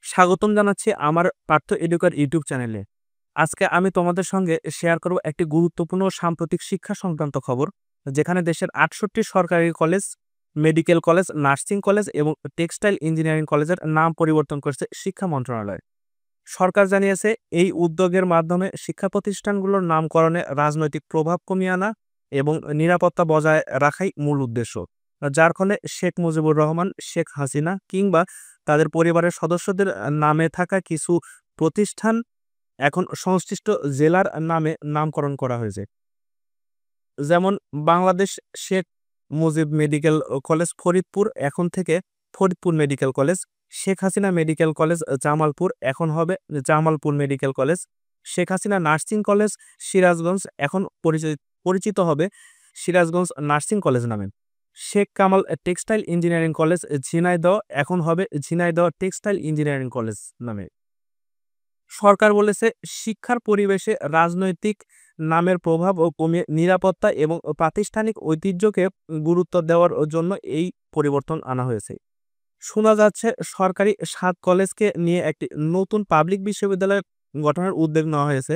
স্বাগতম জানাচ্ছি আমার পার্থ এডুকেয়ার ইউটিউব চ্যানেলে। আজকে আমি তোমাদের সঙ্গে শেয়ার করব একটি গুরুত্বপূর্ণ সাম্প্রতিক শিক্ষা সংক্রান্ত খবর, যেখানে দেশের ৬৮ সরকারি college, medical college, nursing college এবং টেক্সটাইল ইঞ্জিনিয়ারিং কলেজের নাম পরিবর্তন করেছে শিক্ষা মন্ত্রণালয়। সরকার জানিয়েছে, এই উদ্যোগের মাধ্যমে শিক্ষা প্রতিষ্ঠানগুলোর নামকরণে রাজনৈতিক প্রভাব কমিয়ে আনা এবং নিরাপত্তা বজায় রাখাই মূল উদ্দেশ্য। যার ফলে শেখ মুজিবুর রহমান, শেখ হাসিনা কিংবা তাদের পরিবারের সদস্যদের নামে থাকা কিছু প্রতিষ্ঠান এখন সংশ্লিষ্ট জেলার নামে নামকরণ করা হয়েছে। যেমন বাংলাদেশ শেখ মুজিব মেডিকেল কলেজ ফরিদপুর এখন থেকে Faridpur medical college, Sheikh Hasina medical college Jamalpur এখন হবে Jamalpur medical college, Sheikh Hasina nursing college Sirajganj এখন পরিচিত হবে সিরাজগঞ্জ নার্সিং কলেজ নামে, Sheikh Kamal textile engineering college Jhenaidah এখন হবে ঝিনাইদহ টেক্সটাইল ইঞ্জিনিয়ারিং কলেজ নামে। সরকার বলেছে, শিক্ষার পরিবেশে রাজনৈতিক নামের প্রভাব ও কমিয়ে নিরাপত্তা এবং প্রাতিষ্ঠানিক ঐতিহ্যকে গুরুত্ব দেওয়ার জন্য এই পরিবর্তন আনা হয়েছে। শোনা যাচ্ছে, সরকারি ৭ কলেজকে নিয়ে একটি নতুন পাবলিক বিশ্ববিদ্যালয় গঠনের উদ্যোগ নেওয়া হয়েছে,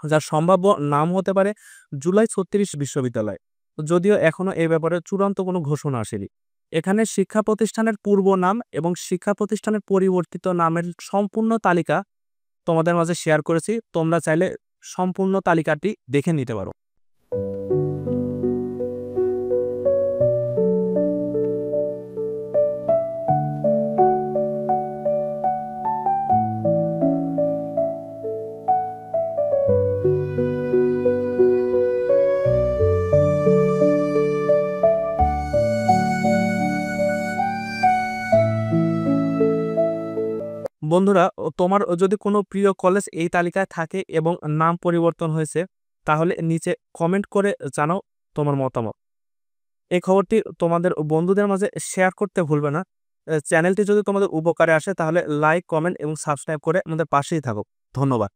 যার সম্ভাব্য নাম হতে পারে জুলাই ৩৬ বিশ্ববিদ্যালয়। যদিও এখনো এ ব্যাপারে চূড়ান্ত কোনো ঘোষণা আসেনি। এখানে শিক্ষা প্রতিষ্ঠানের পূর্ব নাম এবং শিক্ষা প্রতিষ্ঠানের পরিবর্তিত নামের সম্পূর্ণ তালিকা তোমাদের মাঝে শেয়ার করেছি। তোমরা চাইলে সম্পূর্ণ তালিকাটি দেখে নিতে পারো। বন্ধুরা, তোমার যদি কোনো প্রিয় কলেজ এই তালিকায় থাকে এবং নাম পরিবর্তন হয়েছে, তাহলে নিচে কমেন্ট করে জানাও তোমার মতামত। এই খবরটি তোমাদের বন্ধুদের মাঝে শেয়ার করতে ভুলবে না। চ্যানেলটি যদি তোমাদের উপকারে আসে, তাহলে লাইক, কমেন্ট এবং সাবস্ক্রাইব করে আমাদের পাশেই থাকো। ধন্যবাদ।